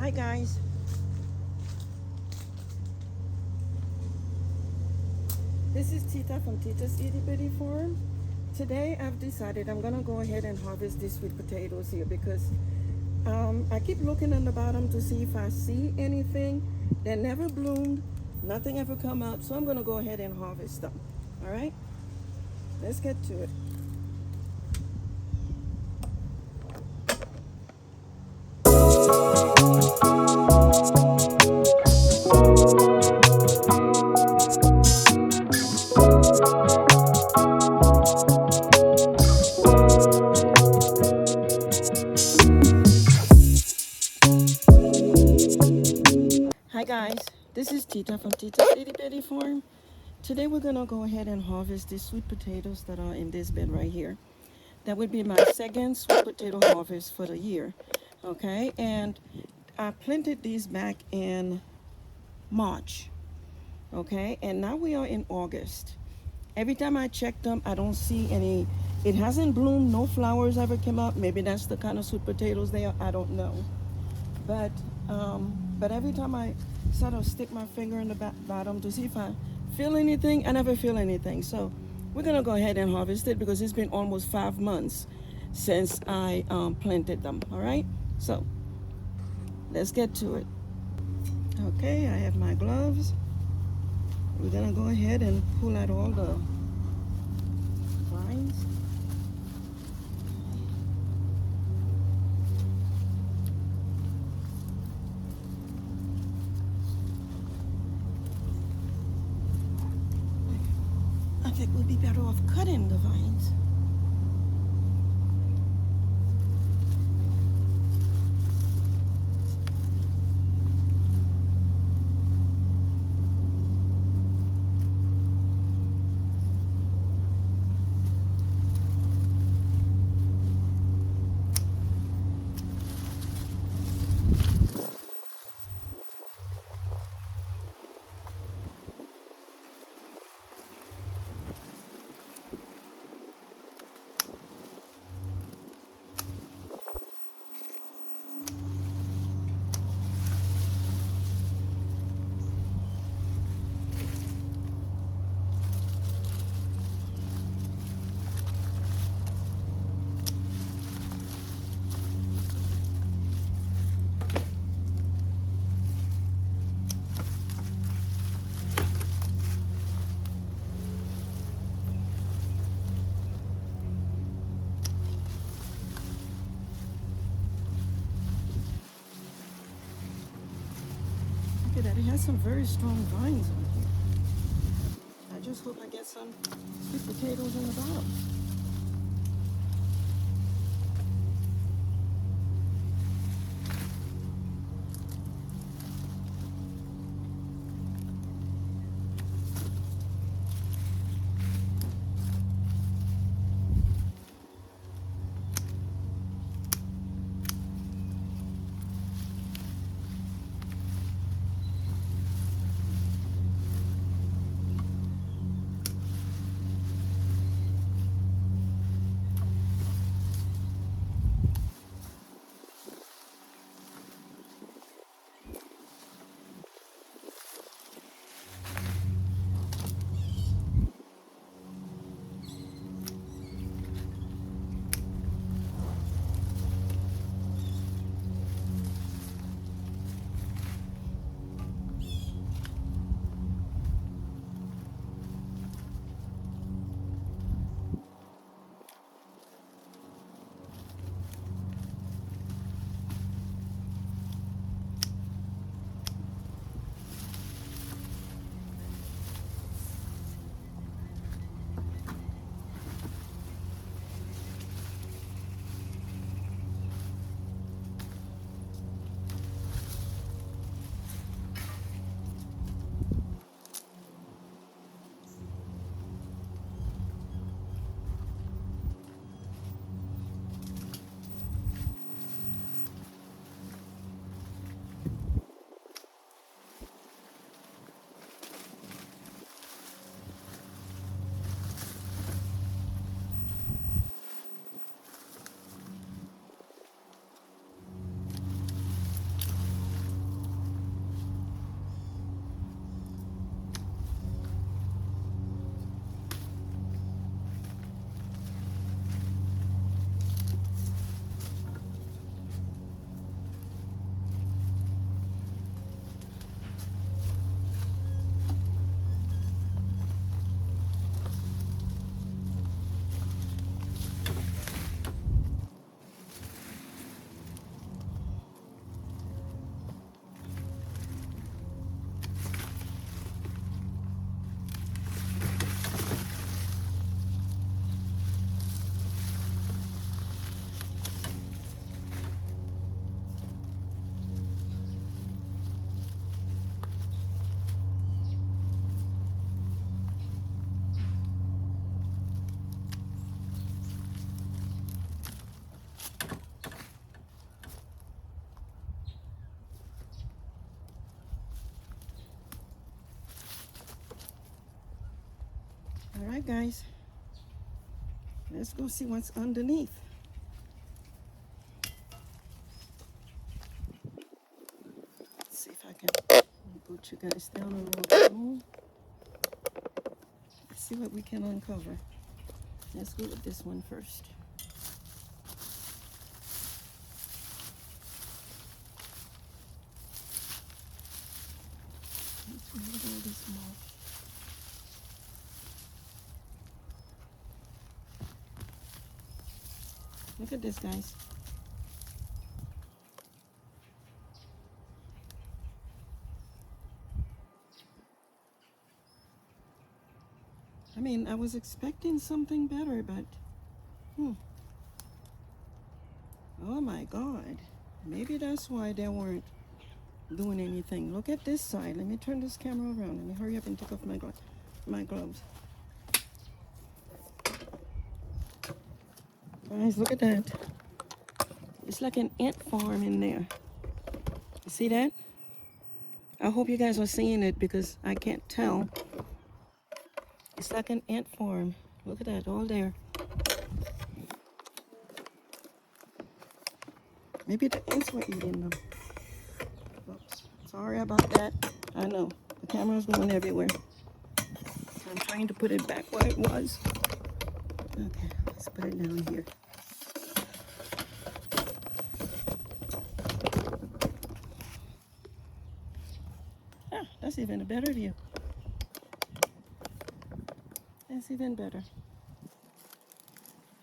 Hi guys, this is Tita from Tita's Itty Bitty Farm. Today I've decided I'm gonna go ahead and harvest these sweet potatoes here because I keep looking on the bottom to see if I see anything. They never bloomed, nothing ever come up, so I'm gonna go ahead and harvest them. All right, let's get to it. Hi guys, this is Tita from Tita's Itty Bitty Farm. Today we're gonna go ahead and harvest these sweet potatoes that are in this bed right here. That would be my second sweet potato harvest for the year. Okay, and I planted these back in March. Okay, and now we are in August. Every time I check them, I don't see any. It hasn't bloomed, no flowers ever came up. Maybe that's the kind of sweet potatoes they are, I don't know. But but every time I sort of stick my finger in the bottom to see if I feel anything, I never feel anything. So we're gonna go ahead and harvest it because it's been almost 5 months since I planted them. All right, so let's get to it. Okay, I have my gloves. We're gonna go ahead and pull out all the vines. I think we'd be better off cutting the vines. Look at that, it has some very strong vines on here. I just hope I get some sweet potatoes in the bottom. guys. Let's go see what's underneath. Let's see if I can put you guys down a little more. Let's see what we can uncover. Let's go with this one first. Look at this moth. Look at this, guys. I mean, I was expecting something better, but oh my God. Maybe that's why they weren't doing anything. Look at this side. Let me turn this camera around. Let me hurry up and take off my gloves. Guys, look at that. It's like an ant farm in there. You see that? I hope you guys are seeing it because I can't tell. It's like an ant farm. Look at that, all there. Maybe the ants were eating them. Oops. Sorry about that. I know. The camera's going everywhere. I'm trying to put it back where it was. Okay, let's put it down here. Ah, that's even a better view. That's even better.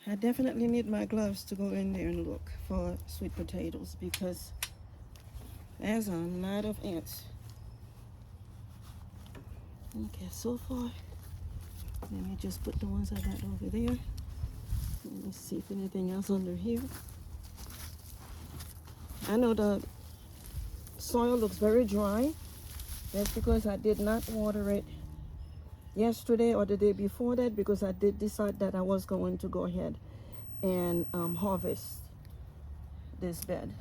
I definitely need my gloves to go in there and look for sweet potatoes because there's a lot of ants. Okay, so far, let me just put the ones I got over there. Let me see if anything else under here. I know the soil looks very dry. That's because I did not water it yesterday or the day before that because I did decide that I was going to go ahead and harvest this bed.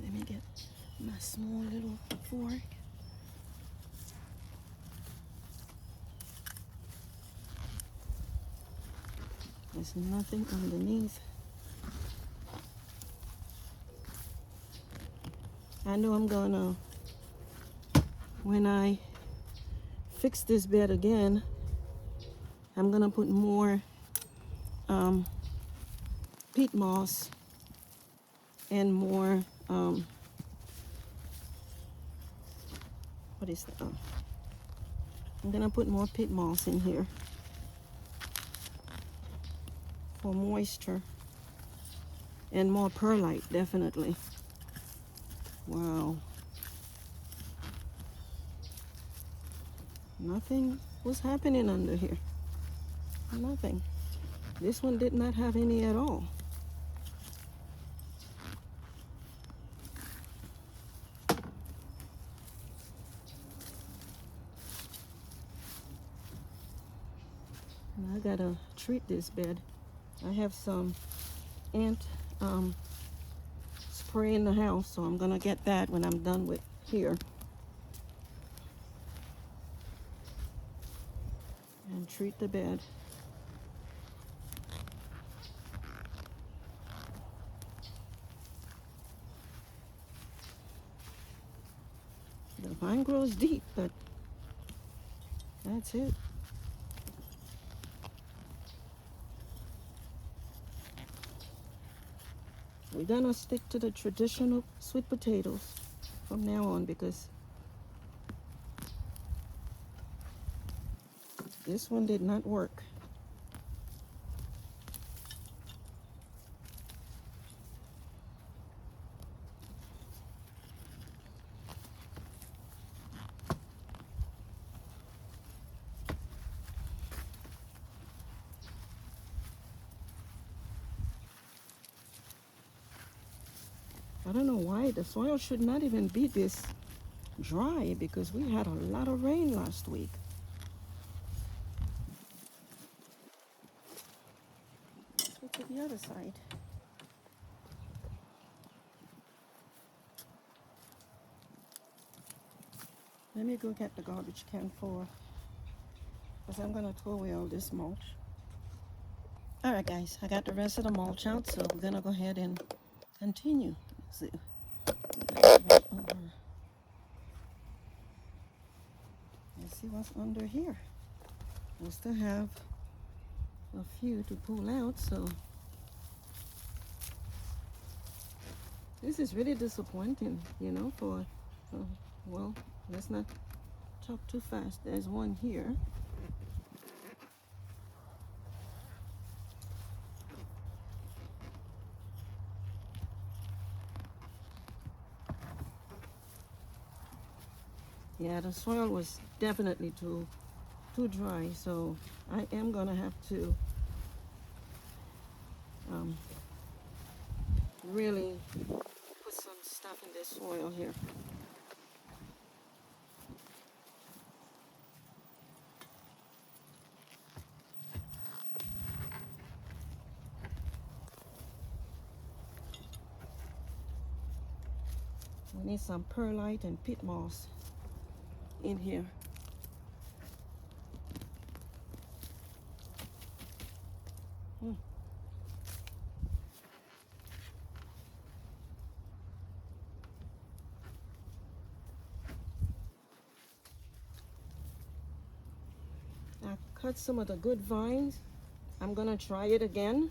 Let me get my small little fork. There's nothing underneath. I know I'm gonna, when I fix this bed again, I'm gonna put more peat moss and more, what is that? Oh. I'm gonna put more peat moss in here for moisture and more perlite, definitely. Wow. Nothing was happening under here. Nothing. This one did not have any at all. And I gotta treat this bed. I have some ant spray in the house, so I'm gonna get that when I'm done with here. And treat the bed. The vine grows deep, but that's it. We're gonna stick to the traditional sweet potatoes from now on because this one did not work. I don't know why the soil should not even be this dry because we had a lot of rain last week. Let's go to the other side. Let me go get the garbage can for, because I'm going to throw away all this mulch. All right, guys, I got the rest of the mulch out, so we're going to go ahead and continue. Let's see. Right over. Let's see what's under here. We still have a few to pull out, so this is really disappointing, you know, for, well, let's not talk too fast. There's one here. Yeah, the soil was definitely too dry, so I am gonna have to really put some stuff in this soil here. We need some perlite and peat moss in here. I cut some of the good vines. I'm gonna try it again.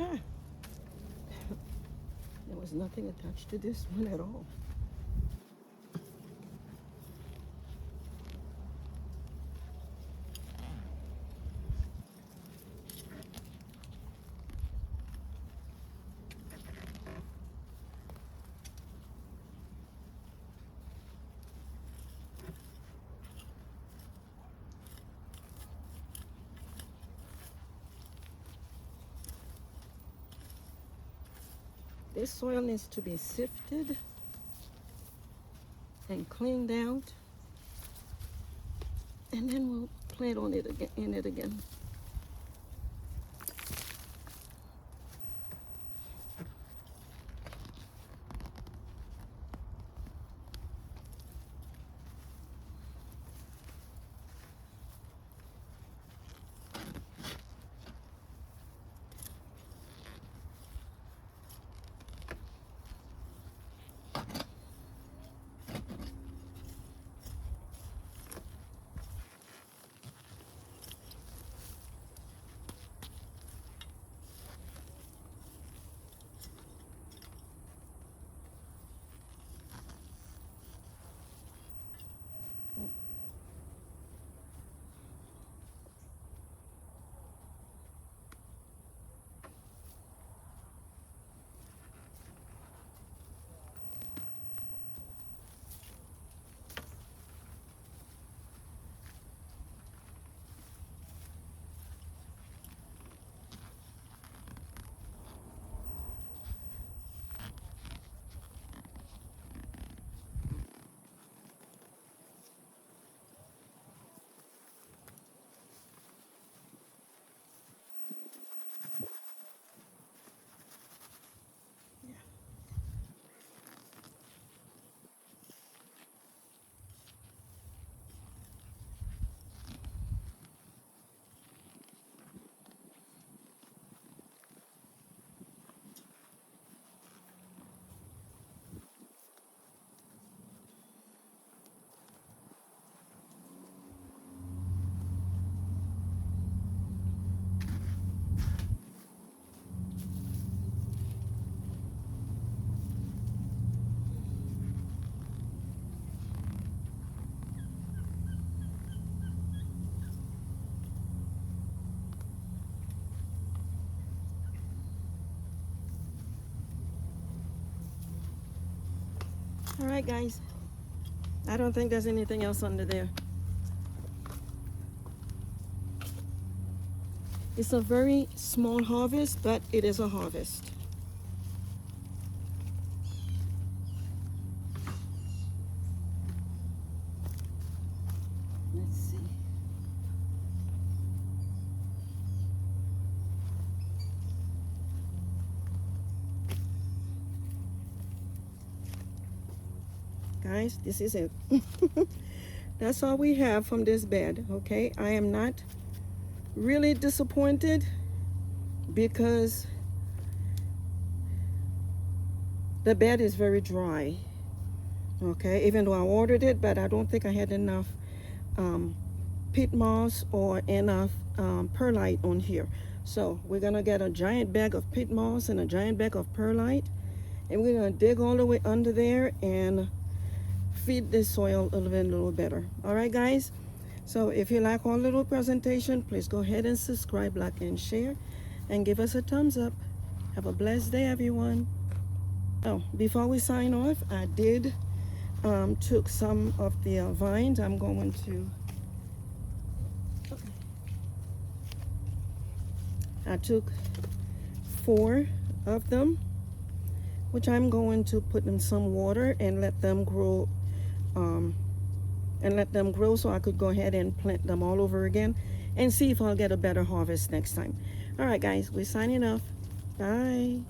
Ah, there was nothing attached to this one at all. This soil needs to be sifted and cleaned out, and then we'll plant on it again, in it again. All right, guys. I don't think there's anything else under there. It's a very small harvest, but it is a harvest. Let's see. Guys, this is it. That's all we have from this bed, okay? I am not really disappointed because the bed is very dry, okay? Even though I ordered it, but I don't think I had enough peat moss or enough perlite on here. So we're gonna get a giant bag of peat moss and a giant bag of perlite, and we're gonna dig all the way under there and feed this soil a little better. All right, guys. So if you like our little presentation, please go ahead and subscribe, like, and share, and give us a thumbs up. Have a blessed day, everyone. Oh, before we sign off, I did took some of the vines. I'm going to. Okay. I took 4 of them, which I'm going to put in some water and let them grow. So I could go ahead and plant them all over again and see if I'll get a better harvest next time. All right, guys, we're signing off. Bye.